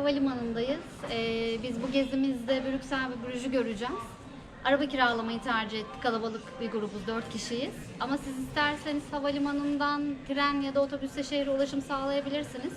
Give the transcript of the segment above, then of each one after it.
Havalimanı'ndayız. Biz bu gezimizde Brüksel ve Brüj'ü göreceğiz. Araba kiralamayı tercih ettik. Kalabalık bir grubuz, 4 kişiyiz. Ama siz isterseniz havalimanından tren ya da otobüsle şehre ulaşım sağlayabilirsiniz.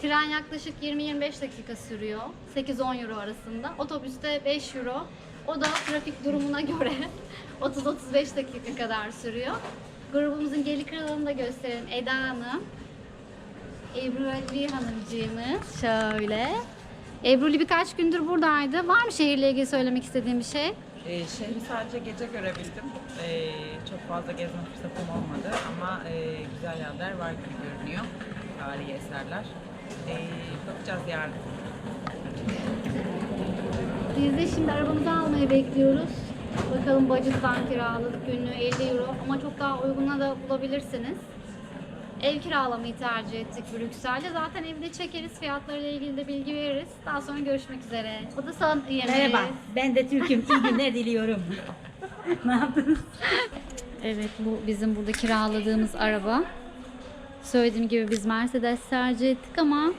Tren yaklaşık 20-25 dakika sürüyor. 8-10 euro arasında. Otobüste 5 euro. O da trafik durumuna göre 30-35 dakika kadar sürüyor. Grubumuzun geri kalanını da gösterelim. Eda Hanım. Ebru Ali Hanımcığımız. Şöyle. Ebru Ali birkaç gündür buradaydı. Var mı şehirle ilgili söylemek istediğin bir şey? Şehri sadece gece görebildim. Çok fazla gezme fırsatım olmadı ama güzel yerler var gibi görünüyor. Tarihi eserler. Bakacağız yarın. Biz de şimdi arabamızı almayı bekliyoruz. Bakalım Budget'tan kiraladık. Günlüğü 50 euro ama çok daha uyguna da bulabilirsiniz. Ev kiralamayı tercih ettik Brüksel'de. Zaten evde çekeriz, fiyatlarıyla ilgili de bilgi veririz. Daha sonra görüşmek üzere. Bu da son yemeğimiz. Merhaba, ben de Türk'üm. İyi günler diliyorum. Ne yaptınız? Evet, bu bizim burada kiraladığımız araba. Söylediğim gibi biz Mercedes tercih ettik ama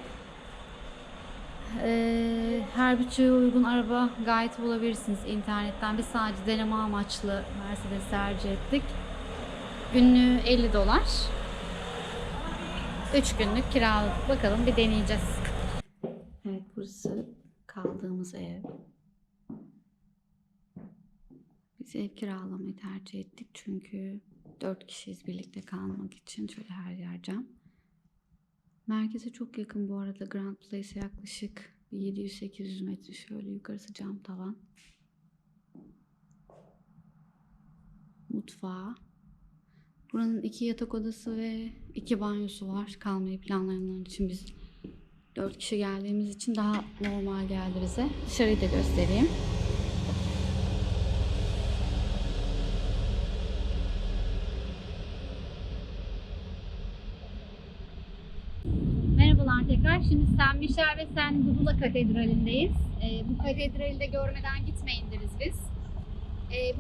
her bütçeye uygun araba gayet bulabilirsiniz internetten. Biz sadece deneme amaçlı Mercedes tercih ettik. Günlüğü 50 dolar. 3 günlük kiraladık. Bakalım bir deneyeceğiz. Evet, burası kaldığımız ev. Biz ev kiralamayı tercih ettik çünkü 4 kişiyiz birlikte kalmak için. Şöyle her yer cam. Merkeze çok yakın bu arada. Grand Place'e yaklaşık 700-800 metre. Şöyle yukarısı cam tavan. Mutfağı. Buranın 2 yatak odası ve 2 banyosu var. Kalmayı planlayanlar için biz 4 kişi geldiğimiz için daha normal geldi bize. Dışarıyı da göstereyim. Merhabalar tekrar. Şimdi Saint Michel ve Saint Gudula Katedrali'ndeyiz. Bu katedrali de görmeden gitmeyin deriz biz.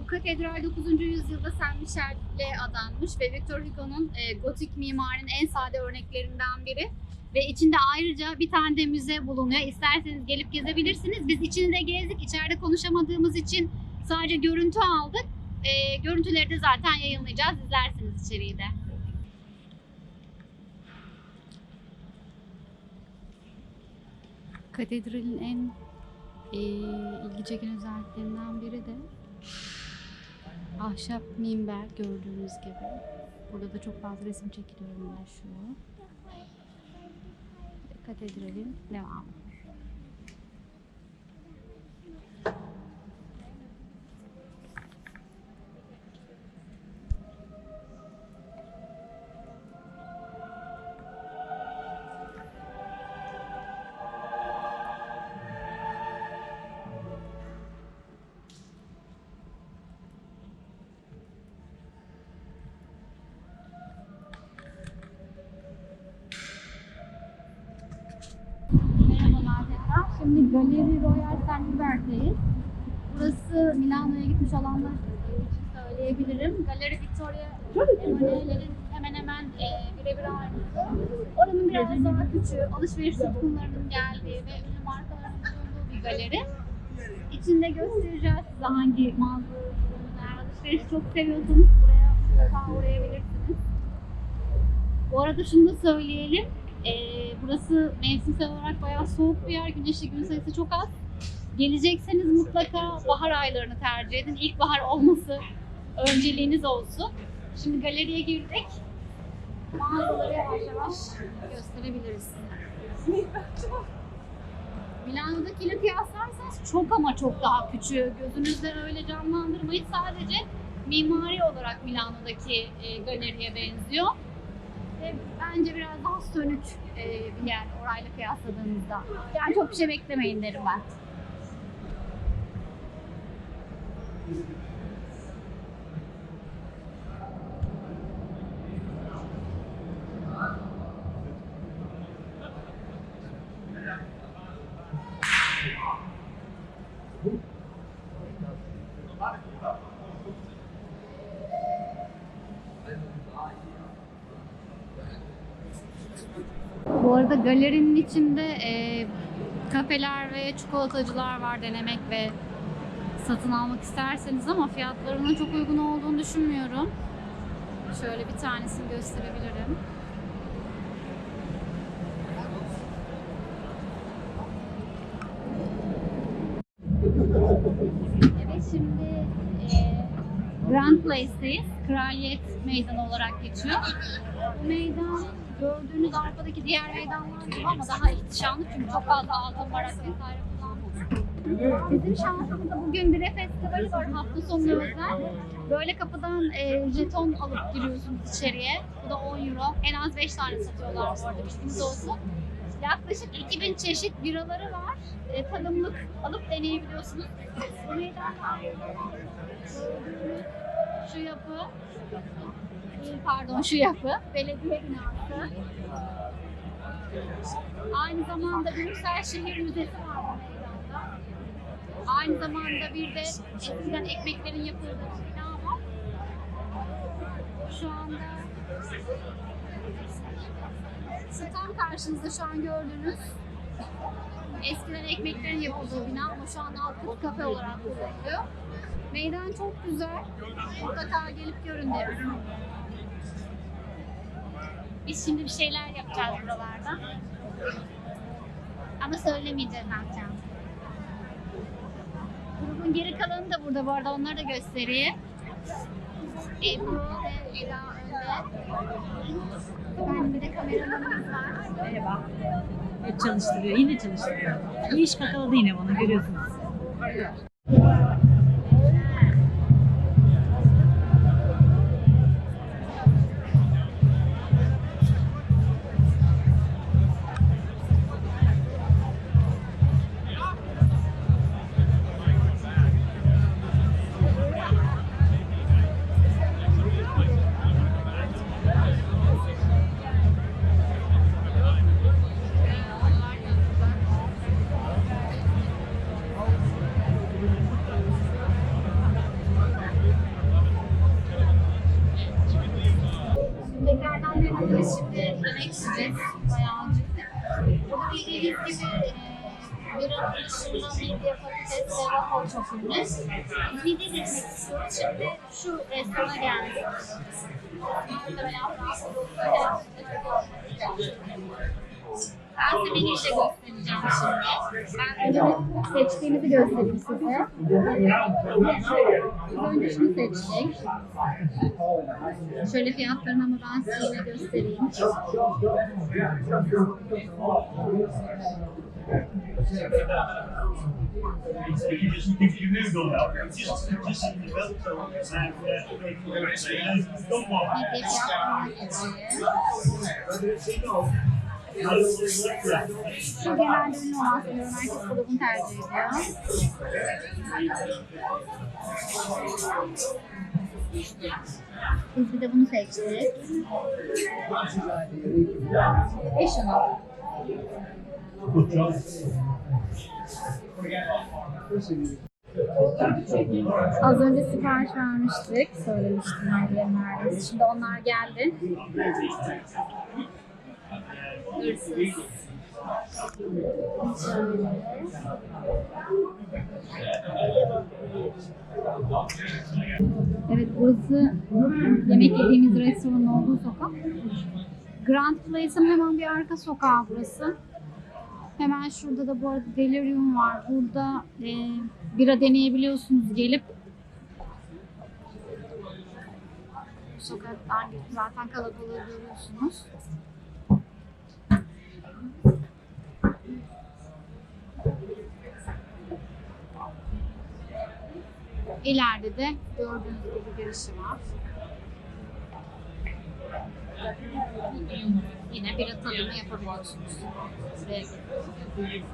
Bu katedral 9. yüzyılda Saint Michel'le adanmış ve Victor Hugo'nun gotik mimarinin en sade örneklerinden biri. Ve içinde ayrıca bir tane de müze bulunuyor. İsterseniz gelip gezebilirsiniz. Biz içini de gezdik. İçeride konuşamadığımız için sadece görüntü aldık. Görüntüleri de zaten yayınlayacağız. İzlersiniz içeriği de. Katedralin en ilgi çeken özelliklerinden biri de ahşap minber gördüğünüz gibi. Burada da çok fazla resim çekiliyor uğraşıyor. Katedralin devamı. Merhabalar tekrar. Şimdi Galeri Royal Saint Hubert'teyiz. Burası Milano'ya gitmiş olanlar için söyleyebilirim. Galeri Victoria Emanuele'nin hemen hemen birebir aynısı. Oranın biraz daha küçüğü, alışveriş tutkunlarının geldiği ve ünlü markaların bulunduğu bir galeri. İçinde göstereceğiz size hangi mağazaları bulunduğunu. Eğer alışveriş çok seviyorsanız buraya mutlaka uğrayabilirsiniz. Bu arada şunu da söyleyelim. Burası mevsimsel olarak bayağı soğuk bir yer. Güneşli gün sayısı çok az. Gelecekseniz mutlaka bahar aylarını tercih edin. İlkbahar olması önceliğiniz olsun. Şimdi galeriye girdik. Mağazaları yavaş yavaş gösterebiliriz. Milano'dakiyle kıyaslarsanız çok ama çok daha küçüğü. Gözünüzde öyle canlandırmayın. Sadece mimari olarak Milano'daki galeriye benziyor. Bence biraz daha sönük bir yer orayla kıyasladığımızda. Yani çok bir şey beklemeyin derim ben. Bu arada galerinin içinde kafeler ve çikolatacılar var denemek ve satın almak isterseniz ama fiyatlarının çok uygun olduğunu düşünmüyorum. Şöyle bir tanesini gösterebilirim. Evet, şimdi Grand Place'teyiz. Kraliyet Meydanı olarak geçiyor. Bu meydan gördüğünüz arkadaki diğer meydanlar gibi ama daha ihtişamlı çünkü çok fazla altın varak vesaire kullanmış. Bizim şansımızda bugün bir festivali var, hafta sonu özel. Böyle kapıdan jeton alıp giriyorsunuz içeriye. Bu da 10 euro. En az 5 tane satıyorlar bu arada, bilginiz olsun. Yaklaşık 2000 çeşit biraları var. Tadımlık alıp deneyebiliyorsunuz. Bu meydandan gördüğünüz şu yapı, şu yapı, belediye binası. Aynı zamanda Brüksel Şehir Müzesi var bu meydanda. Aynı zamanda bir de eskiden ekmeklerin yapıldığı bir bina var. Şu anda şu tam karşınızda şu an gördüğünüz eskiden ekmeklerin yapıldığı bina ama şu an alt kafe olarak kullanılıyor. Meydan çok güzel. Mutlaka gelip görün derim. Biz şimdi bir şeyler yapacağız buralarda. Ama söylemeyeceğiz ne yapacağız. Grubun geri kalanı da burada bu arada, onları da göstereyim. Ebru ve Ela önde. Ben bir de kameramanımız var. Merhaba. Hep çalıştırıyor, yine çalıştırıyor. İyi iş kakaladı yine bana, görüyorsunuz. Tekrardan merhaba. Şimdi yemek yiyeceğiz. Bayağı acıktık. Burada bildiğiniz gibi biranın dışında midye, patates ve waffle çok ünlü. Biz midye denemek istiyoruz. Şimdi şu restorana geldik. Ben size menüyü de göstereceğim şimdi. Ben önce seçtiğimizi göstereyim size. Biz önce şunu seçtik. Şöyle fiyatlarını ama ben size yine göstereyim. Midye fiyatlarını geçiyor. Şu genelde ünlü olan seviyorum. Herkes bunu tercih ediyor. Biz bir de bunu seçtik. Ve şunu. Az önce sipariş vermiştik. Söylemiştim neredeyse. Şimdi onlar geldi. Hırsız. Evet, burası yemek yediğimiz restoranın olduğu sokak. Grand Place'ın hemen bir arka sokağı burası. Hemen şurada da bu arada Delirium var. Burada bira deneyebiliyorsunuz gelip. Sokaktan zaten kalabalığı görüyorsunuz. İleride de gördüğünüz gibi girişi var. Yine bira tadımı yapabiliyorsunuz. Buraya gelin.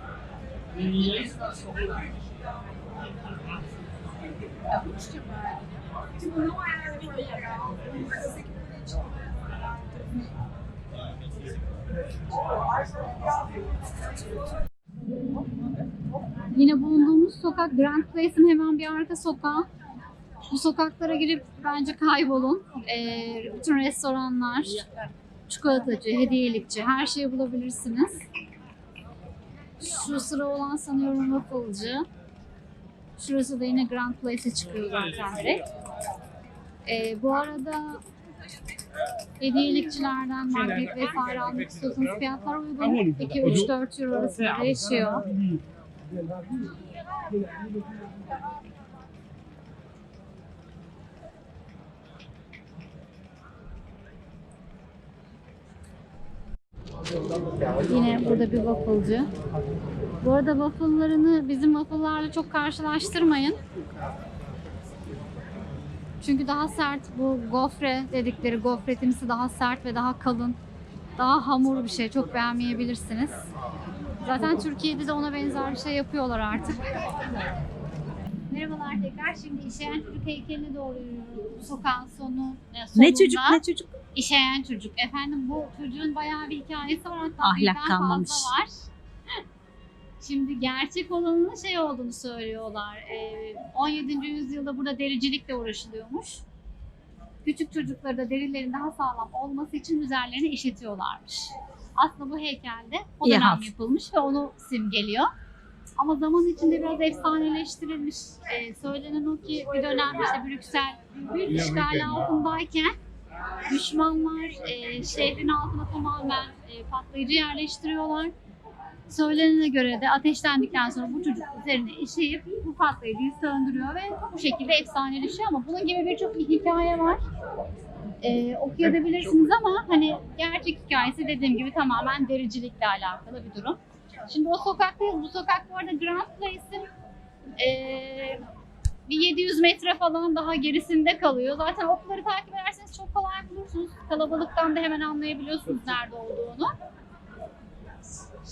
Yine bulunduğumuz sokak Grand Place'in hemen bir arka sokağı. Bu sokaklara girip bence kaybolun. Bütün restoranlar, çikolatacı, hediyelikçi her şeyi bulabilirsiniz. Şu sıra olan sanıyorum Waffle'cı. Şurası da yine Grand Place'e çıkıyor zaten direkt. Bu arada hediyelikçilerden magnet vesaire almak istiyorsanız fiyatlar uygun. 2-3-4 euro arasında değişiyor. Yine burada bir wafflecı. Bu arada waffle'larını bizim waffle'larla çok karşılaştırmayın. Çünkü daha sert, bu gofre dedikleri gofretimsi daha sert ve daha kalın. Daha hamur bir şey. Çok beğenmeyebilirsiniz. Zaten Türkiye'de de ona benzer bir şey yapıyorlar artık. Merhabalar tekrar. Şimdi işeyen çocuk heykeline doğru yürüyoruz. Sokağın sonunda. Ne çocuk ne çocuk? İşeyen çocuk. Efendim bu çocuğun bayağı bir hikayesi var. Hatta Ahlak birden kalmamış. fazla var. Şimdi gerçek olanının şey olduğunu söylüyorlar. 17. yüzyılda burada dericilikle uğraşılıyormuş. Küçük çocukları da derilerin daha sağlam olması için üzerlerine işletiyorlarmış. Aslında bu heykelde o İyi dönem halt. yapılmış ve onu simgeliyor. Ama zaman içinde biraz efsaneleştirilmiş. Söylenen o ki bir dönem işte Brüksel işgali altındayken düşmanlar şehrin altına tamamen patlayıcı yerleştiriyorlar. Söylenene göre de ateşlendikten sonra bu çocuk üzerine işeyip bu patlayıcıyı söndürüyor ve bu şekilde efsaneleşiyor ama bunun gibi birçok hikaye var. Okuyabilirsiniz ama hani gerçek hikayesi dediğim gibi tamamen dericilikle alakalı bir durum. Şimdi o sokaktayız. Bu sokak bu arada Grand Place'in bir 700 metre falan daha gerisinde kalıyor. Zaten okları takip ederseniz çok kolay bulursunuz. Kalabalıktan da hemen anlayabiliyorsunuz nerede olduğunu.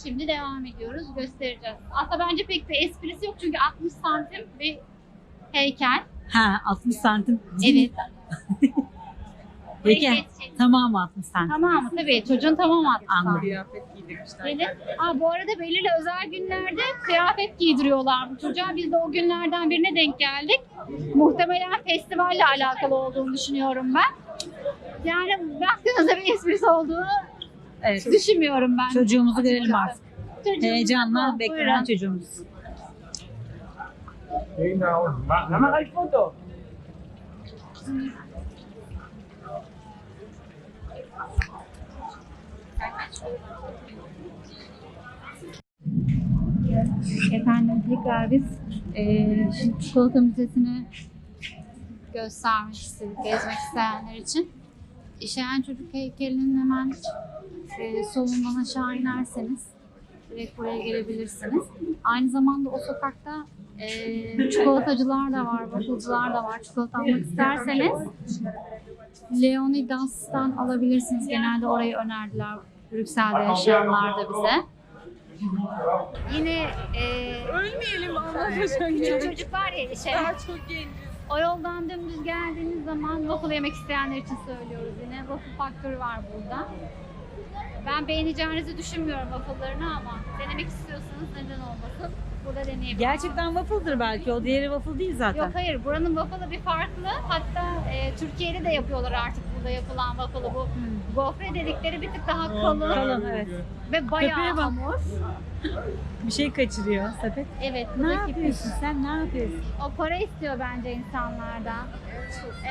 Şimdi devam ediyoruz. Göstereceğiz. Aslında bence pek bir esprisi yok çünkü 60 santim bir heykel. Ha 60 santim. Evet. Peki Evet. tamam 60 santim. Tamam mı? Tabii çocuğun tamam 60 Anladım. santim. Kıyafet giydirmişler. Gelin. Bu arada belirli özel günlerde kıyafet giydiriyorlar bu çocuğa. Biz de o günlerden birine denk geldik. Muhtemelen festivalle alakalı olduğunu düşünüyorum ben. Yani baktığınızda bir esprisi olduğunu Evet. düşünmüyorum ben. Çocuğumuzu görelim artık. Çocuğumuz Heyecanla bu. beklenen Buyurun. çocuğumuz. Hey now, nada más hay foto. Efendim tekrar biz şimdi çikolata müzesini göstermek istedik gezmek isteyenler için. İşeyen çocuk heykelinin hemen solundan aşağı inerseniz direkt buraya gelebilirsiniz. Aynı zamanda o sokakta çikolatacılar da var, wafflecılar da var. Çikolata almak isterseniz Leonidas'tan alabilirsiniz. Genelde orayı önerdiler Brüksel'de yaşayanlar da bize. Yine Ölmeyelim Allah küçük çocuk var ya Daha çok genciz. o yoldan dümdüz geldiğiniz zaman waffle yemek isteyenler için söylüyoruz yine. Waffle faktörü var burada. Ben beğeneceğinizi düşünmüyorum waffle'larını ama denemek istiyorsanız neden olmasın. Burada deneyebilirsiniz. Gerçekten waffle'dır belki. O diğeri waffle değil zaten. Yok hayır, buranın waffle'ı bir farklı. Hatta Türkiye'de de yapıyorlar artık burada yapılan waffle'ı. Bu gofre dedikleri bir tık daha kalın Kalın evet. ve bayağı Köpeğe bak. hamur. Bir şey kaçırıyor sepet. Evet, Ne buradaki yapıyorsun sen? Ne yapıyorsun? o para istiyor bence insanlardan.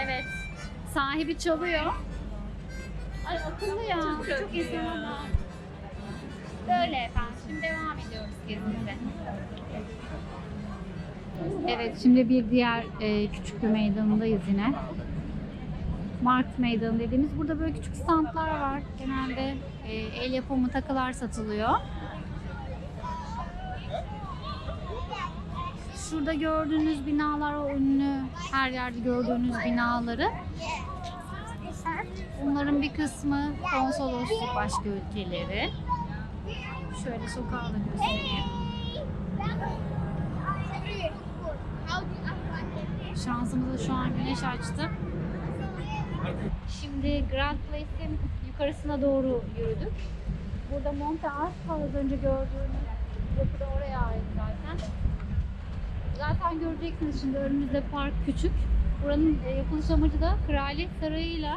Evet. Sahibi çalıyor. Ay akıllı ya. Çok insan ama. Böyle efendim. Şimdi devam ediyoruz gezimize. Evet, şimdi bir diğer küçük bir meydanındayız yine. Markt meydanı dediğimiz. Burada böyle küçük standlar var. Genelde el yapımı takılar satılıyor. Şurada gördüğünüz binalar o ünlü, her yerde gördüğünüz binaları. Bunların bir kısmı konsolosluk başka ülkeleri. Şöyle sokağı da göstereyim. Şansımıza şu an güneş açtı. Şimdi Grand Place'in yukarısına doğru yürüdük. Burada Monte Aspa az önce gördüğünüz yapı da oraya ait zaten. Zaten göreceksiniz şimdi önümüzde park küçük. Buranın yapılış amacı da Kraliyet Sarayı ile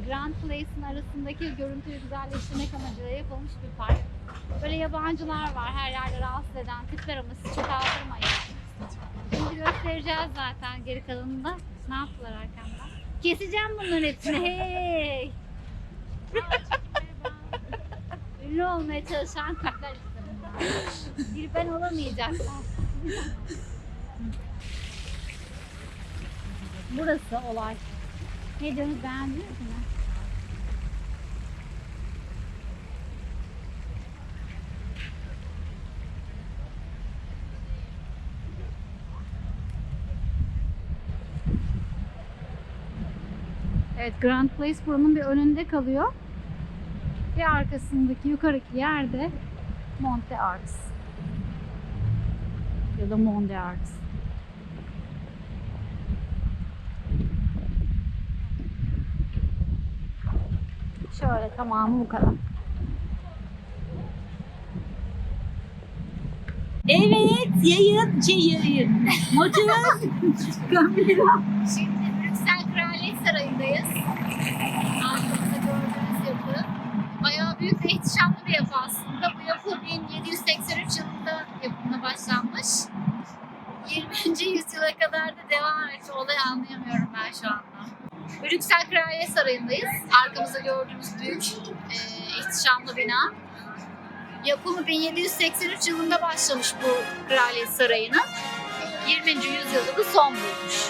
Grand Place'in arasındaki görüntüyü güzelleştirmek amacıyla yapılmış bir park. Böyle yabancılar var her yerde rahatsız eden tipler ama siz çok aldırmayın. Şimdi göstereceğiz zaten geri kalanında. Ne yaptılar arkamda? Keseceğim bunların hepsini. Hey! Ünlü olmaya çalışan tipler işte bunlar. Bir ben olamayacaklar. Burası olay. Ne diyorsunuz, beğendiniz mi? Evet, Grand Place buranın bir önünde kalıyor. Bir arkasındaki yukarıki yerde Monte Arts. Ya da Monte Arts. Şöyle tamamı bu kadar. Evet, yayın. Motor, kamera. Şimdi Brüksel Kraliyet Sarayı'ndayız. Arkamızda gördüğünüz yapı. Bayağı büyük ve ihtişamlı bir yapı aslında. Bu yapı 1783 yılında yapımına başlanmış. 20. yüzyıla kadar da devam etti. Olayı anlayamıyorum ben şu anda. Brüksel Kraliyet Sarayı'ndayız. Arkamızda gördüğümüz büyük, ihtişamlı bina. Yapımı 1783 yılında başlamış bu Kraliyet Sarayı'nın. 20. yüzyılda da son bulmuş.